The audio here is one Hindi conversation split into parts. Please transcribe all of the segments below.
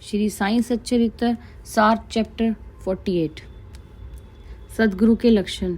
श्री साईं सच्चरित्र सार चैप्टर 48। सदगुरु के लक्षण।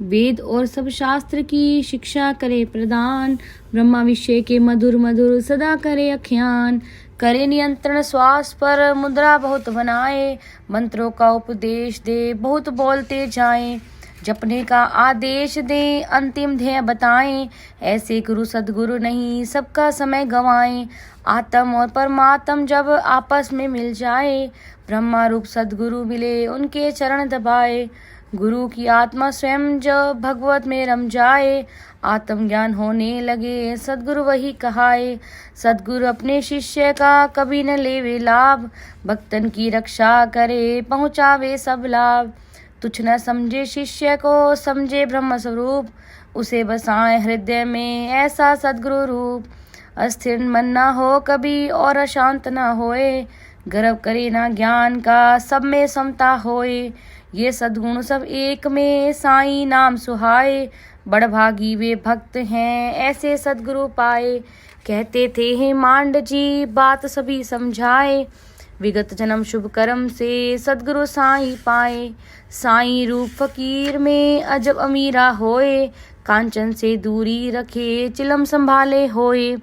वेद और सब शास्त्र की शिक्षा करे प्रदान, ब्रह्मा विषय के मधुर मधुर सदा करे अख्यान। करे नियंत्रण श्वास पर मुद्रा बहुत बनाए, मंत्रों का उपदेश दे बहुत बोलते जाएं। जपने का आदेश दे अंतिम ध्येय बताएं, ऐसे गुरु सदगुरु नहीं सबका समय गवाएं। आत्म और परमात्म जब आपस में मिल जाए, ब्रह्मा रूप सदगुरु मिले उनके चरण दबाए। गुरु की आत्मा स्वयं जब भगवत में रम जाए, आत्म ज्ञान होने लगे सदगुरु वही कहाए। सदगुरु अपने शिष्य का कभी न लेवे लाभ, भक्तन की रक्षा करे पहुँचावे सब लाभ। तुच्छ न समझे शिष्य को समझे ब्रह्म स्वरूप, उसे बसाए हृदय में ऐसा सदगुरु रूप। अस्थिर मन न हो कभी और अशांत न होए, गर्व करे ना ज्ञान का सब में समता होए। ये सद्गुण सब एक में साईं नाम सुहाए, बड़भागी वे भक्त हैं ऐसे सदगुरु पाए। कहते थे हेमांड जी बात सभी समझाए, विगत जन्म शुभ कर्म से सदगुरु साईं पाए। साईं रूप फकीर में अजब अमीरा होए, कांचन से दूरी रखे चिलम संभाले होए।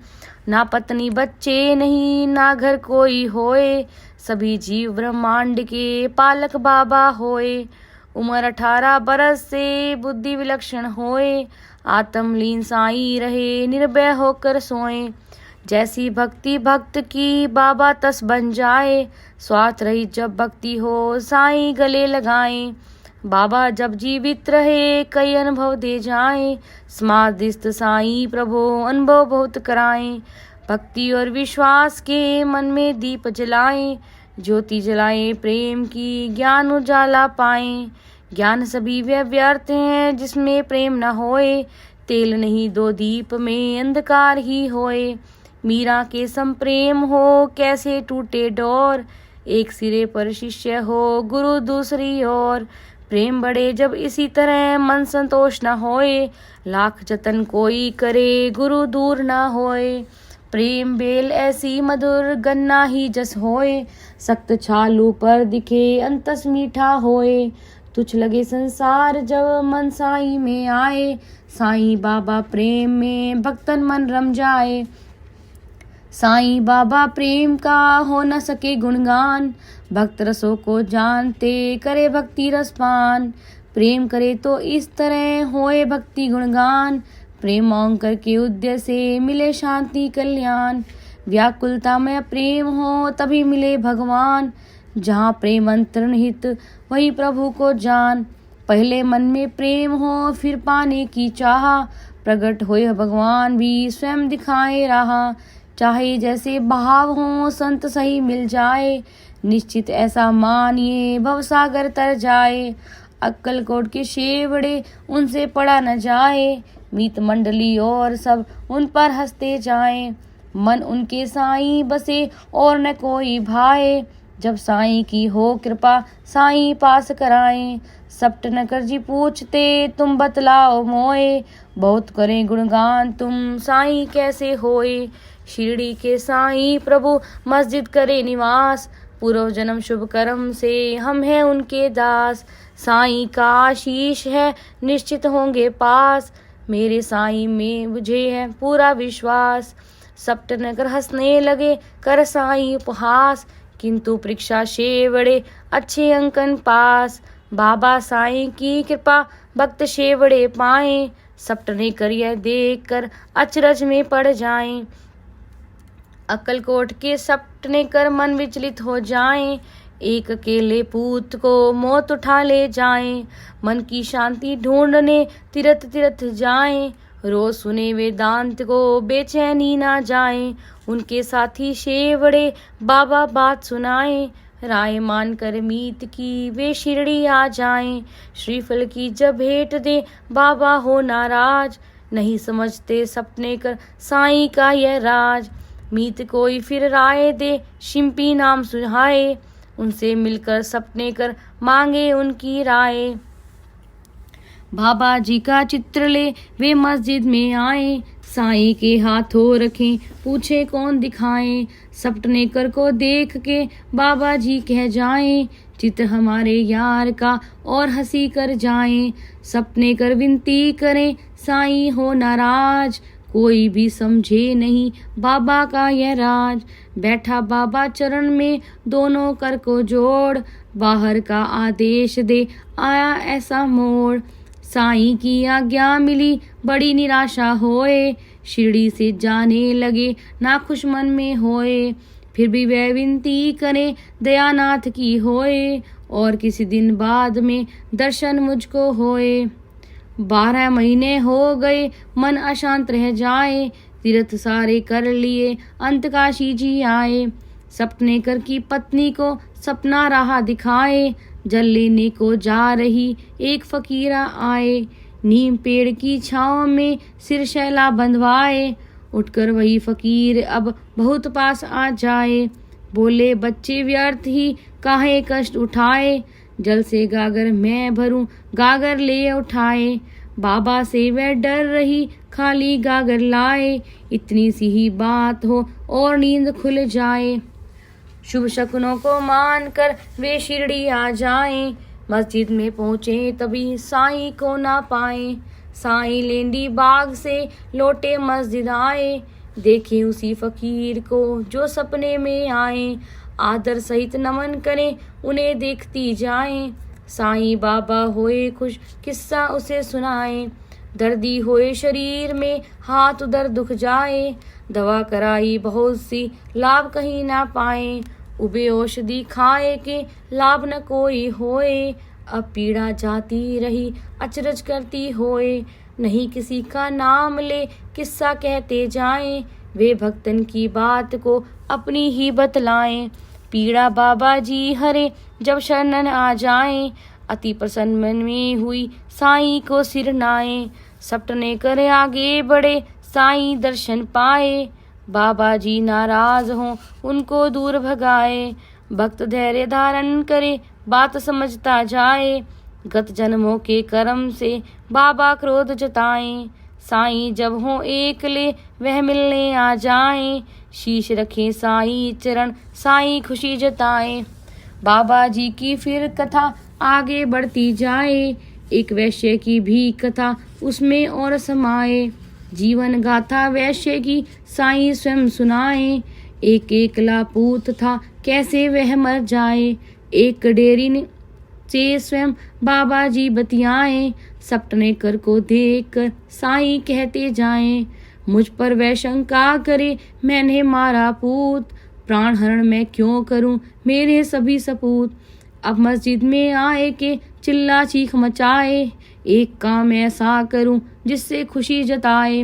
ना पत्नी बच्चे नहीं ना घर कोई होए, सभी जीव ब्रह्मांड के पालक बाबा होए। उम्र 18 बरस से बुद्धि विलक्षण होए, आत्मलीन साईं रहे निर्भय होकर सोए। जैसी भक्ति भक्त की बाबा तस बन जाए, स्वार्थ रहित जब भक्ति हो साईं गले लगाएं। बाबा जब जीवित रहे कई अनुभव दे जाएं, समाधिस्थ साईं प्रभु अनुभव बहुत कराएं। भक्ति और विश्वास के मन में दीप जलाएं, ज्योति जलाएं प्रेम की ज्ञान उजाला पाएं। ज्ञान सभी व्यर्थ हैं जिसमें प्रेम न होए, तेल नहीं दो दीप में अंधकार ही होए। मीरा के संप्रेम हो कैसे टूटे डोर, एक सिरे पर शिष्य हो गुरु दूसरी ओर। प्रेम बढ़े जब इसी तरह मन संतोष न होए, लाख जतन कोई करे गुरु दूर न होए। प्रेम बेल ऐसी मधुर गन्ना ही जस होए, सख्त छालू पर दिखे अंतस मीठा होए। तुच्छ लगे संसार जब मन साईं में आए, साईं बाबा प्रेम में भक्तन मन रम जाए। साईं बाबा प्रेम का हो न सके गुणगान, भक्त रसों को जानते करे भक्ति रसपान। प्रेम करे तो इस तरह होए भक्ति गुणगान, प्रेम मांग करके उद्य से मिले शांति कल्याण। व्याकुलता में प्रेम हो तभी मिले भगवान, जहाँ प्रेम अंतर्निहित वही प्रभु को जान। पहले मन में प्रेम हो फिर पाने की चाह, प्रकट होए भगवान भी स्वयं दिखाए राह। चाहे जैसे भाव हो संत सही मिल जाए, निश्चित ऐसा मानिए भवसागर तर जाए। अक्कलकोट के शेवड़े उनसे पड़ा न जाए, मीत मंडली और सब उन पर हंसते जाएं। मन उनके साईं बसे और न कोई भाए, जब साईं की हो कृपा साईं पास कराएं। सप्त नकर जी पूछते तुम बतलाओ मोए, बहुत करें गुणगान तुम साईं कैसे होए। शिरडी के साईं प्रभु मस्जिद करे निवास, पूर्व जन्म शुभ कर्म से हम हैं उनके दास। साईं का आशीष है निश्चित होंगे पास, मेरे साईं में मुझे है पूरा विश्वास। सप्त नगर हंसने लगे कर साईं उपहास, किंतु परीक्षा शेवड़े अच्छे अंकन पास। बाबा साईं की कृपा भक्त शेवड़े पाएं, सप्त नगर यह देख कर अचरज में पड़ जाएं। अक्कलकोट के सप्त नगर मन विचलित हो जाएं, एक अकेले पूत को मौत उठा ले जाएं। मन की शांति ढूंढने तीर्थ तीर्थ जाएं, रोज सुने वेदांत को बेचैनी ना जाएं। उनके साथी शेवड़े बाबा बात सुनाएं, राय मान कर मीत की वे शिरडी आ जाएं। श्रीफल की जब भेंट दे बाबा हो नाराज, नहीं समझते सपने कर साईं का यह राज। मीत कोई फिर राय दे शिंपी नाम सुहाए, उनसे मिलकर सपने कर मांगे उनकी राय। बाबा जी का चित्र ले वे मस्जिद में आए, साईं के हाथों रखें, पूछे कौन दिखाएं। सपनेकर को देख के बाबा जी कह जाएं, चित हमारे यार का और हंसी कर जाएं। सपनेकर विनती करें, साईं हो नाराज, कोई भी समझे नहीं बाबा का यह राज। बैठा बाबा चरण में दोनों कर को जोड़, बाहर का आदेश दे आया ऐसा मोड़। साईं की आज्ञा मिली बड़ी निराशा होए, शिरडी से जाने लगे ना खुश मन में होए। फिर भी वह विनती करें दयानाथ की होए, और किसी दिन बाद में दर्शन मुझको होए। 12 महीने हो गए मन अशांत रह जाए, तीर्थ सारे कर लिए अंत काशी जी आए। सपनेकर की पत्नी को सपना रहा दिखाए, जल लेने को जा रही एक फकीरा आए। नीम पेड़ की छांव में सिर शैला बंधवाए, उठकर वही फकीर अब बहुत पास आ जाए। बोले बच्चे व्यर्थ ही काहे कष्ट उठाए, जल से गागर मैं भरूं गागर ले उठाए। बाबा से वह डर रही खाली गागर लाए, इतनी सी ही बात हो और नींद खुल जाए। शुभ शकुनों को मानकर वे शिरडी आ जाएं, मस्जिद में पहुँचे तभी साईं को ना पाए। साईं लेंडी बाग से लौटे मस्जिद आए, देखे उसी फकीर को जो सपने में आए। आदर सहित नमन करें उन्हें देखती जाएं, साईं बाबा होए खुश किस्सा उसे सुनाए। दर्दी होए शरीर में हाथ उधर दुख जाए, दवा कराई बहुत सी लाभ कहीं ना पाए। उबे औषधि खाए के लाभ न कोई होए, अब पीड़ा जाती रही अचरज करती होए। नहीं किसी का नाम ले किस्सा कहते जाएं, वे भक्तन की बात को अपनी ही बतलाएं। पीड़ा बाबा जी हरे जब शरणन आ जाएं, अति प्रसन्न मन में हुई साईं को सिर नाए। सपने कर आगे बढ़े साईं दर्शन पाए, बाबा जी नाराज हों उनको दूर भगाए। भक्त धैर्य धारण करे बात समझता जाए, गत जन्मों के कर्म से बाबा क्रोध जताएं। साईं जब हो एक ले वह मिलने आ जाएं, शीश रखे साईं चरण साईं खुशी जताएं। बाबा जी की फिर कथा आगे बढ़ती जाए, एक वैश्य की भी कथा उसमें और समाए। जीवन गाथा वैश्य की साईं स्वयं सुनाए, एक एकला पूत था कैसे वह मर जाए। एक डेरी से स्वयं बाबा जी बतियाएं, सपनेकर को देख कर साईं कहते जाएं। मुझ पर वह शंका करे मैंने मारा पूत, प्राण हरण मैं क्यों करूं मेरे सभी सपूत। अब मस्जिद में आए के चिल्ला चीख मचाए, एक काम ऐसा करूं जिससे खुशी जताए।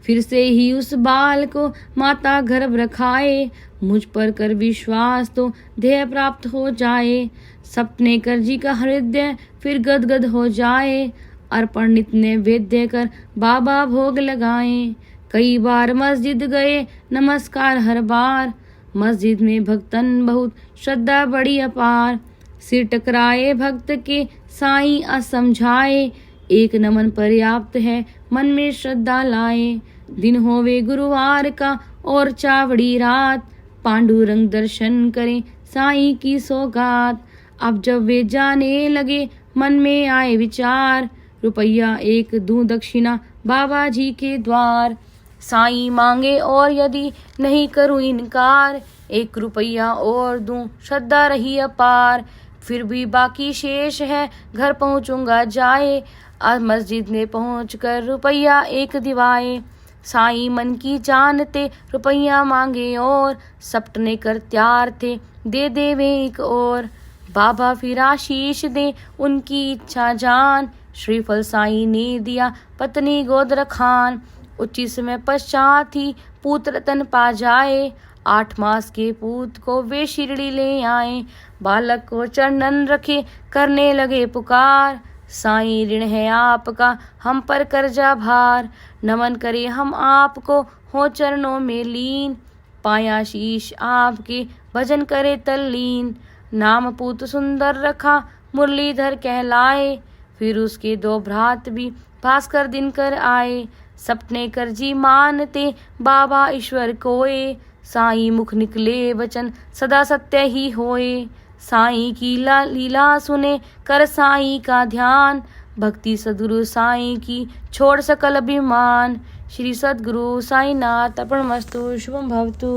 फिर से ही उस बाल को माता गर्भ रखाए, मुझ पर कर विश्वास तो ध्येय प्राप्त हो जाए। सपनेकर जी का हृदय फिर गदगद हो जाए, अर्पण नित्य वेद्य कर बाबा भोग लगाए। कई बार मस्जिद गए नमस्कार हर बार, मस्जिद में भक्तन बहुत श्रद्धा बड़ी अपार। सिर टकराए भक्त के साईं असमझाए, एक नमन पर्याप्त है मन में श्रद्धा लाए। दिन होवे गुरुवार का और चावड़ी रात, पांडुरंग दर्शन करें साईं की सौगात। अब जब वे जाने लगे मन में आए विचार, रुपया एक दूं दक्षिणा बाबा जी के द्वार। साईं मांगे और यदि नहीं करूं इनकार, 1 रुपया और दूं श्रद्धा रही अपार। फिर भी बाकी शेष है घर पहुंचूंगा जाए, आज मस्जिद में पहुंचकर रुपया 1 दिवाए। साईं मन की जानते रुपया मांगे और, सपने कर तैयार थे दे देवे एक और। बाबा फिर आशीष दे उनकी इच्छा जान, श्रीफल साईं ने दिया पत्नी गोद रखान। उचित समय पश्चात ही पूत रतन पा जाए, 8 मास के पूत को वे शिरडी ले आए। बालक को चरणन रखे करने लगे पुकार, साईं ऋण है आपका हम पर कर्जा भार। नमन करे हम आपको हो चरणों में लीन, पाया शीश आपके भजन करे तल्लीन। नाम पूत सुंदर रखा मुरलीधर कहलाए, फिर उसके 2 भ्रात भी भास्कर दिनकर आए। सपने कर जी मानते बाबा ईश्वर कोय, साईं मुख निकले वचन सदा सत्य ही होए। साईं की लीला सुने कर साईं का ध्यान, भक्ति सद्गुरु साईं की छोड़ सकल अभिमान। श्री सद्गुरु साईनाथ अर्पणमस्तु। शुभम भवतु।